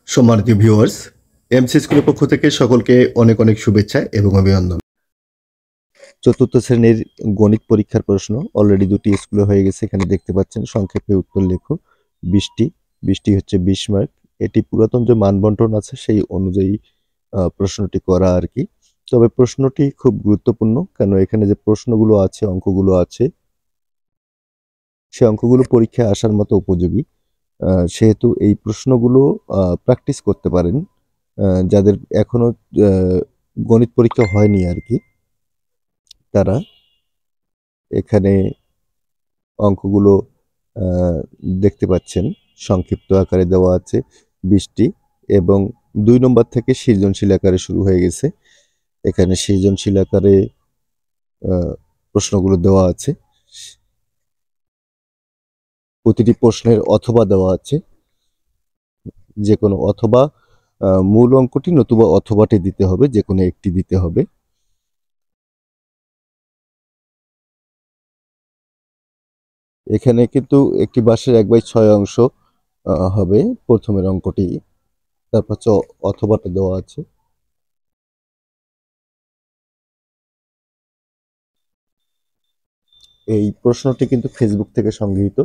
সম্মানিত viewers, MC স্কুলের পক্ষ থেকে সকলকে অনেক অনেক শুভেচ্ছা এবং অভিনন্দন। চতুর্থ শ্রেণীর গণিত পরীক্ষার প্রশ্ন অলরেডি দুটি স্কুলে হয়ে গেছে। এখানে দেখতে পাচ্ছেন সংক্ষেপে উত্তর লেখো। বৃষ্টি হচ্ছে 20 মার্ক। এটি পুরাতন যে মানবন্টন আছে সেই অনুযায়ী প্রশ্নটি করা আর কি। তবে প্রশ্নটি খুব গুরুত্বপূর্ণ, কেন এখানে যে প্রশ্নগুলো আছে, অঙ্কগুলো আছে, সে অঙ্কগুলো পরীক্ষায় আসার মতো উপযোগী। সেহেতু এই প্রশ্নগুলো প্র্যাকটিস করতে পারেন। যাদের এখনো গণিত পরীক্ষা হয়নি আর কি, তারা এখানে অঙ্কগুলো দেখতে পাচ্ছেন সংক্ষিপ্ত আকারে দেওয়া আছে 20টি, এবং 2 নম্বর থেকে সৃজনশীল আকারে শুরু হয়ে গেছে। এখানে সৃজনশীল আকারে প্রশ্নগুলো দেওয়া আছে। প্রতিটি প্রশ্নের অথবা দেওয়া আছে, যে কোনো অথবা মূল অঙ্কটি নতুবা অথবাটি দিতে হবে, যে কোনো একটি দিতে হবে। এখানে কিন্তু একটি বাঁশের 1/6 অংশ হবে প্রথমের অঙ্কটি, তারপর অথবাটা দেওয়া আছে। এই প্রশ্নটি কিন্তু ফেসবুক থেকে সংগৃহীত,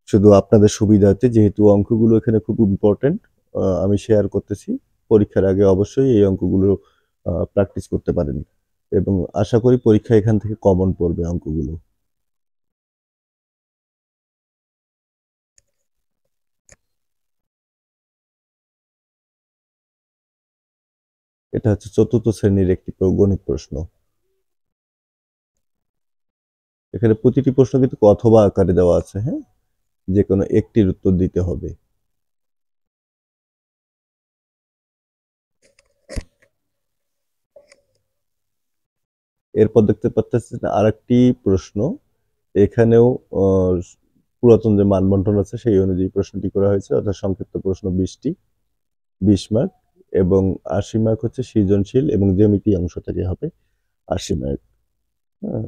শুধু আপনাদের সুবিধার্থে, যেহেতু অঙ্কগুলো এখানে খুব ইম্পর্টেন্ট আমি শেয়ার করতেছি। পরীক্ষার আগে অবশ্যই এই অঙ্কগুলো প্র্যাকটিস করতে পারেন, এবং আশা করি পরীক্ষা এখান থেকে কমন পড়বে অঙ্কগুলো। এটা হচ্ছে চতুর্থ শ্রেণীর একটি গণিত প্রশ্ন। এখানে প্রতিটি প্রশ্ন কিন্তু অথবা আকারে দেওয়া আছে, হ্যাঁ, যে কোনো একটির উত্তর দিতে হবে। এরপর দেখতে পাচ্ছেন আরেকটি প্রশ্ন। এখানেও পুরাতন যে মানবন্টন আছে সেই অনুযায়ী প্রশ্নটি করা হয়েছে, অর্থাৎ সংক্ষিপ্ত প্রশ্ন 20টি, 20 মার্ক, এবং 80 মার্ক হচ্ছে সৃজনশীল এবং জ্যামিতি অংশ থেকে হবে 80 মার্ক। হ্যাঁ,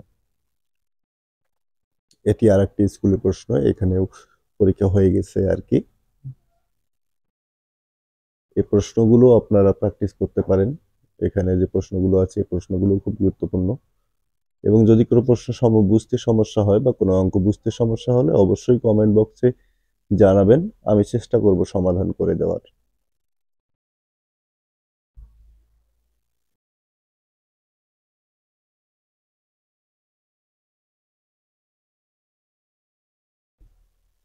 এটি আরেকটি স্কুলের প্রশ্ন, এখানেও পরীক্ষা হয়ে গেছে আর কি। এই প্রশ্নগুলো আপনারা প্র্যাকটিস করতে পারেন। এখানে যে প্রশ্নগুলো আছে এই প্রশ্নগুলো খুব গুরুত্বপূর্ণ, এবং যদি কোনো প্রশ্ন বুঝতে সমস্যা হয় বা কোনো অঙ্ক বুঝতে সমস্যা হলে অবশ্যই কমেন্ট বক্সে জানাবেন, আমি চেষ্টা করব সমাধান করে দেওয়ার।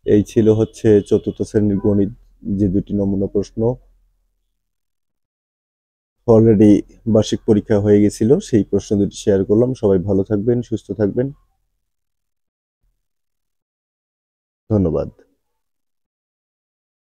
এই ছিল হচ্ছে চতুর্থ শ্রেণীর গণিত যে দুটি নমুনা প্রশ্ন। অলরেডি বার্ষিক পরীক্ষা হয়ে গেছিল, সেই প্রশ্ন দুটি শেয়ার করলাম। সবাই ভালো থাকবেন, সুস্থ থাকবেন, ধন্যবাদ।